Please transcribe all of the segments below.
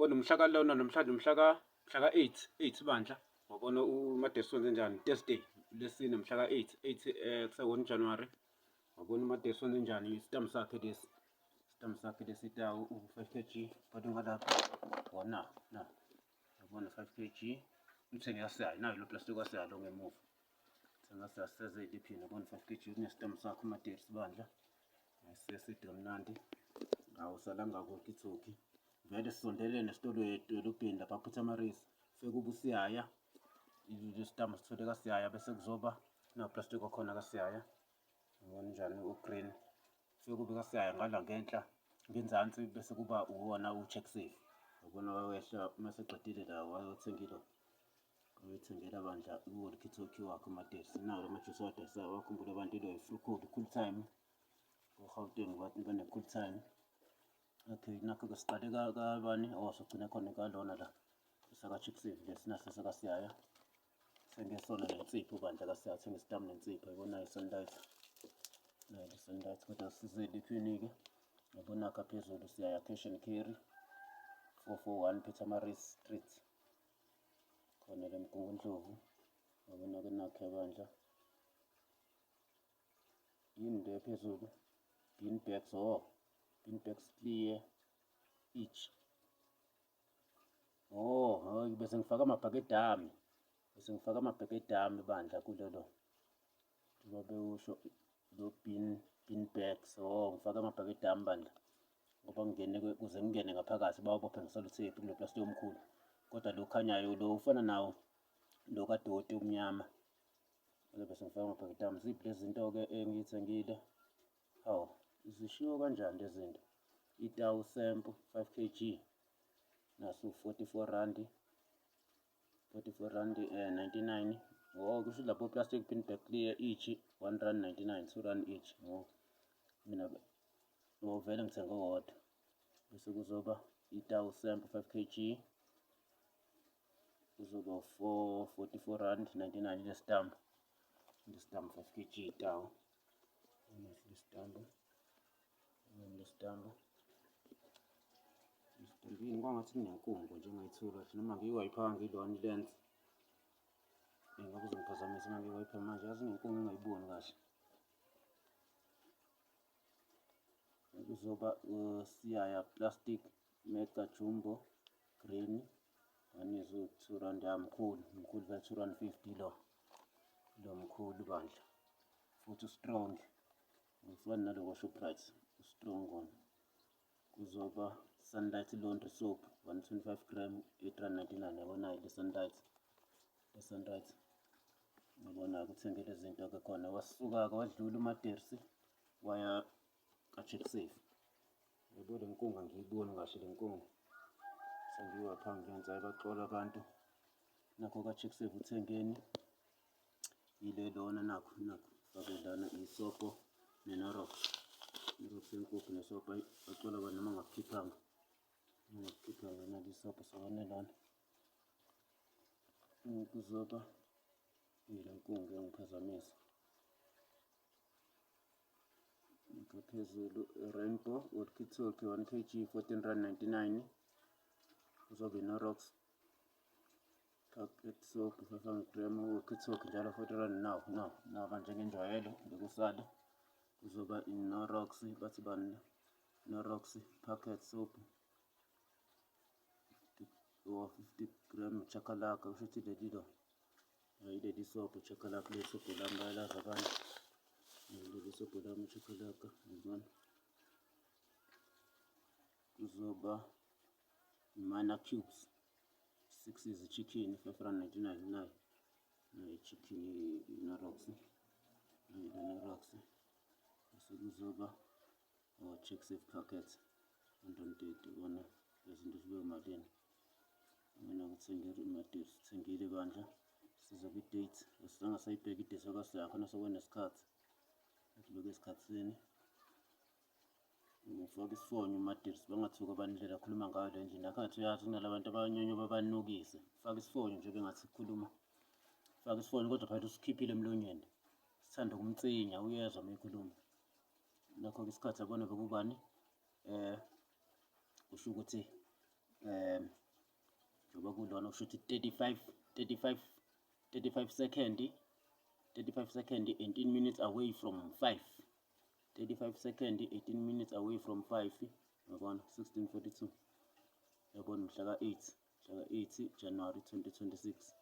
Wabona umhla lona namhlanje mhlaka 8 bandla. Wabona uMadesi wenze njani? Thursday lesine mhlaka 8 kusewona January. Wabona uMadesi wenze njani? Isitambu sakhe lesi. Isitambu sakhe lesi u5 kg phatha ngalapha. Wona na. Wabona 5 kg. Uthenge yasiyayo nayo lo plastic wasiyayo lo ngemuva. Uthenga saseze liphina wabona 5 kg kunesitambu sakhe uMadesi bandla. Seside kamnandi. Awusalanga kokithoki. Vele sisondelene nesitolo edolobheni lapha Pietermaritzburg. Fika ubusiyaya. Isitambu sithole kaSiyaya bese kuzoba plastic wakhona kaSiyaya. Ngibona njani ugreen. Fika kube kaSiyaya ngala ngenhla ngenzansi bese kuba uwona uChecksafe. Ubona wayehla mase qedile la wayothengile. Uyithengela bandla uwolkithoki wakhe uMadesi. Nawo amajuice wadayisa wakhumbula abantu lo Fruitcode Cool Time. Gauteng wathi bane Cool Time. Okay, nakho ke siqale kabani awasogcina khona kalona la. Saka Checksafe lesinaso sakaSiyaya. Sengesona lensipho bandla kaSiyaya thenga isitambu nensipho yibona iSunlight. Nayo iSunlight kodwa sizele iphini-ke. Yabona ka phezulu Siyaya Cash and Carry 441 Pietermaritzburg Street. Khona le Mgungundlovu. Yabona ke nakhe bandla. Yini le phezulu? Beanbags beanbags clear each. Hayi bese ngifaka amabhakede ami. Bese ngifaka amabhakede ami bandla kulelo. Njengoba usho lo beanbags ngifaka amabhakede ami bandla. Ngoba ngingene kuze ngingene ngaphakathi bawubophe ngesellotape kulo plastic omkhulu. Kodwa lo khanyayo lo ufana nawo lo kadoti omnyama. Bese ngifaka amabhakede ami. Ziphi lezi zinto ke engiyithengile? Hawu zishiwo kanjani lezi zinto? Itawu sample 5 kg naso 44 rand 99. Kusho lapho plastic beanbag clear each 1 rand 99 2 rand each. Mina vele ngithenge owodwa. Bese kuzoba itawu sample 5 kg kuzoba 44 rand 99 lesitambu. Lesitambu 5 kg itawu. Lesitambu. Isitambini kwangathi kunenkungu nje engayithola noma ngiyiwayipha ngilona lens. Ngabe uzongiphazamisa uma ngiyiwayipha manje yazi ngenkungu engayiboni kahle. Kuzoba Siyaya plastic mega jumbo green. Anizo 2 rand mkhulu vele 2 rand 50 lo mkhulu bandla. Futhi strong. Ngifana nalo Shoprite strong one. Kuzoba Sunlight laundry soap 125 gram 8.99 yabona le Sunlight. Ngibona ukuthenge lezi zinto ke khona wasuka ke wadlula uMadesi waya kaChecksafe. Yebo le nkungu ngiyiboni kahle le nkungu. Sengiwapha ngenza baxola abantu. Nakho kaChecksafe uthengeni. Ile lona nakho fakelana isopo neNorox. Norox enkukhu nesopo baxola abantu noma ngakukhiphanga. Ngikhiphanga nalisopo sawanelana. Kuzoba ile nkungu engiphazamisa. Ngaphezulu Rainbow Walkie-Talkie 1 kg 14 rand 99. Kuzoba iNorox packet soap 500 gram Walkie-Talkie njalo 40 rand now manje ngenjwayelo bekusala. Kuzoba iNorox bathi bani Norox packet soap 50 gram chakalaka ushuthi leli lo. Leli soap chakalaka le soap lamba laza abantu. Leli soap lama chakalaka ngibona. Kuzoba Mana cubes 6 is chicken 5 rand 99 nayo. Chicken iNorox. iNorox. Kuzoba Checksafe packet 130 wona lezinto zibe malini. Mina ngithengile iMadesi thengile bandla. Sizoba idate asangasayibheka idate akaSiyaya khona sokwenesikhathi. Ngibeke esikhatsini. Ngifaka isifonyo uMadesi bangathuka bandlela khuluma ngayo le ndlela. Akhathi uyazi kunalabantu abanyonyo babanukise. Faka isifonyo nje bengathi khuluma. Faka isifonyo kodwa phela usikhiphile emlonyeni. Sithanda ukumtsinya uyezwa uma ekhuluma. Nakho isikhathi yabona bekubani kusho ukuthi njengoba kulona kusho ukuthi 35 second 18 minutes away from 5. 35 second 18 minutes away from 5. Yabona 16:42. Yabona mhla ka-8 January 2026.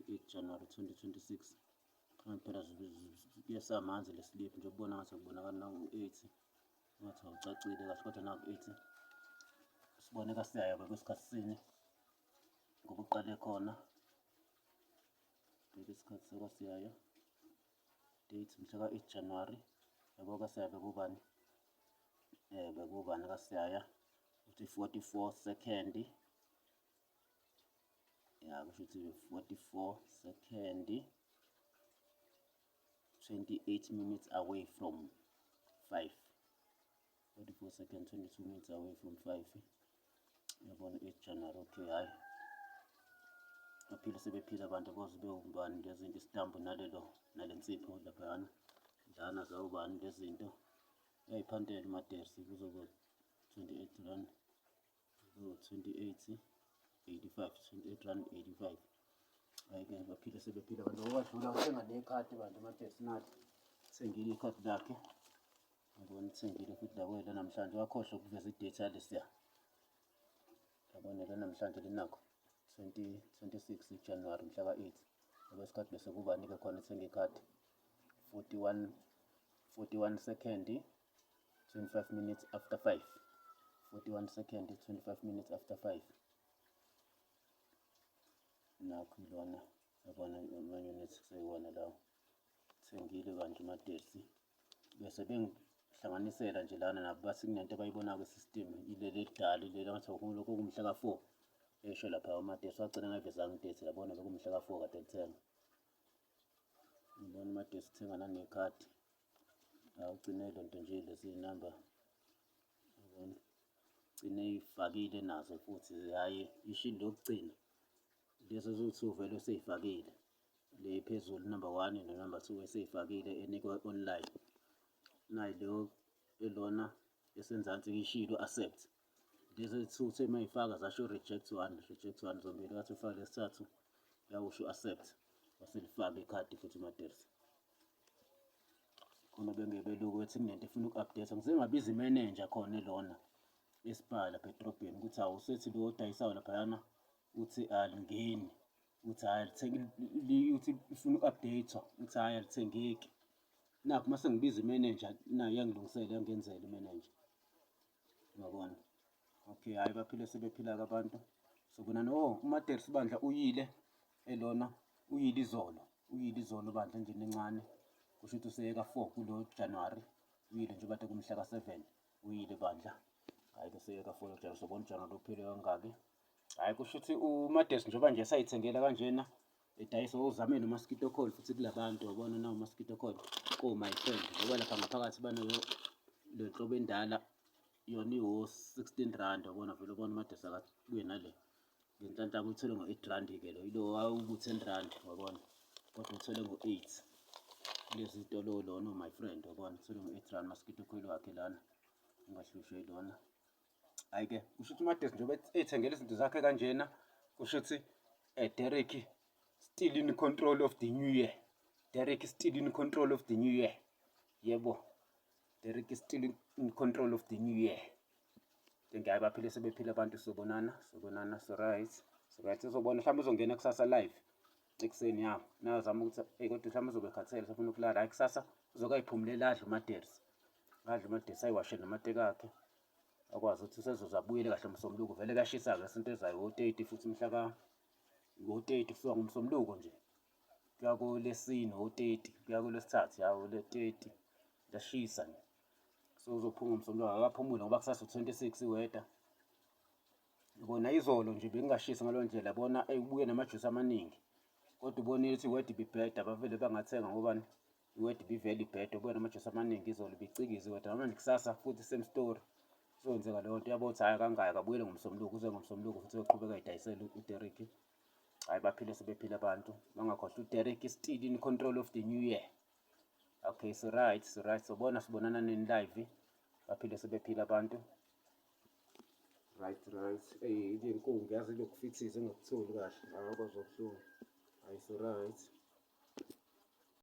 8 January 2026. Phela kuyasamanzi lesiliphi nje ukubona ngathi kubonakala nangu-8 ngathi awucacile kahle kodwa nangu-8 siboneka siyaya kwesikhathi sini ngoba uqale khona isikhathi sokwasiyaya date mhla ka-8 January yabo kasiyaya bekubani kasiyaya uthi 44 second ya kusho ukuthi 44 second 28 minutes away from 5. 44 second 22 minutes away from 5. Yabona 8 January. Okay, hayi baphila sebephila abantu boze bewubani lezinto isitambu nalensipho laphayana lana zawubani lezinto yayiphandela umatersi kuzoba 28 rand 28 85 28 rand 85. Hayi-ke baphile sebephila abantu owadlula uthenga nekhadi bantu umatersi nathi thengile ikhadi lakhe ngibona uthengile futhi lakwela namhlanje wakhohlwa ukuveza idate yalesiya yabona la namhlanje linakho 26 January mhla ka-8 abesikhathi bese kubani-ke khona ethenga ikhadi 41 second 25 minutes after 5. 41 second 25 minutes after 5. Nakho ilona yabona ama-units kuseyiwona lawo thengile kanje umatersi bese bengihlanganisela nje lana nabo bathi kunento abayibona kwi-system ileli elidala ileli ngathi lokho kumhla ka-4 esho lapha umatersi wagcina ngayivezanga idate yabona bekumhla ka-4 kade lithenga. Ngibona umatersi uthenga nanekhadi awugcine lonto nje lezi number yabona ugcine eyifakile nazo futhi hhayi ishilo lokugcina lezo eziwu-2 vele useyifakile le phezulu number 1 no-number 2 eseyifakile enikwa online nayi leyo elona esenzansi ishilo accept lezi 2 semayifaka zasho reject 1 zombili kathi ufake lesithathu yawusho accept waselifaka ikhadi futhi umatersi khona bengebeluku ethi kunento efuna uku-update ngisengabiza imanager khona elona esiphala pedrobheni ukuthi awusethi lo odayisayo laphayana uthi alingeni uthi hhayi uthi ifuna uku-update-wa uthi hhayi alithengeki nakho mase ngibiza imanager nayo yangilungisela yangenzela imanager uyabona. Okay, hhayi baphile sebephila-ke abantu sobona umatersi bandla uyile elona uyile izolo bandla endlini encane kusho ukuthi useye ka-4 kulo January uyile nje kade kumhla ka-7 uyile bandla hhayi beseye ka-4 January sobona uJanuary uphile kangaki. Hhayi kusho ukuthi umatersi njengoba nje sayithengela kanjena edayisa uzame no-mosquito coil futhi kulabantu wabona nawo mosquito coil my friend ngoba lapha ngaphakathi banayo le nhlobo endala yona iwo-16 rand wabona vele ubona umatersi akabuye nale ngenhlanhla uthole ngo-8 rand-ke lo yilo wawu-10 rand wabona kodwa uthole ngo-8 lezi zitolo lona my friend wabona uthole ngo-8 rand mosquito coil wakhe lana ungahlushwe yilona. Hhayi-ke kusho ukuthi umatersi njengoba ey'thengela izinto zakhe kanjena kusho ukuthi Derek still in control of the new year. Derek is still in control of the new year. Yebo, Derek is still in control of the new year. Njengaye baphile sebephila abantu sobonana so right sizobona mhlawumbe uzongena kusasa live ekuseni yawo nazama ukuthi kodwa mhlawumbe uzobe ekhathele sefuna ukulala hayi kusasa uzokayiphumulela adle umatersi ayiwashe namateka akhe akwazi ukuthi usezoze abuyele kahle msomluko vele kuyashisa-ke isonto ezayo ngo-30 futhi mhla ngo-30 kufika ngomsomluko nje kuya kulesine ngo-30 kuya kulesithathu yawo le-30 lashisa nje so uzophuma ngomsomluko akaphumule ngoba kusasa u-26 iweda yabona izolo nje bekungashisi ngaleyo ndlela bona ubuye namajuice amaningi kodwa ubonile ukuthi iweda ibibheda bavele bangathenga ngobani iweda ibivele ibheda ubuye namajuice amaningi izolo ibicikiza iweda namanje kusasa futhi same story sokwenzeka leyo nto yabo ukuthi hhayi kangaka kabuyele ngomsomluko uze ngomsomluko futhi uyoqhubeka ayidayisele uDerek. Hhayi baphile sebephila abantu bangakhohlwa uDerek is still in control of the new year. Okay, so right sobonana nini live baphile sebephila abantu Right. Eyi le nkungu yazi ilokufithiza engakutholi kahle. Hawu kwazwa buhlungu. Ayi so right.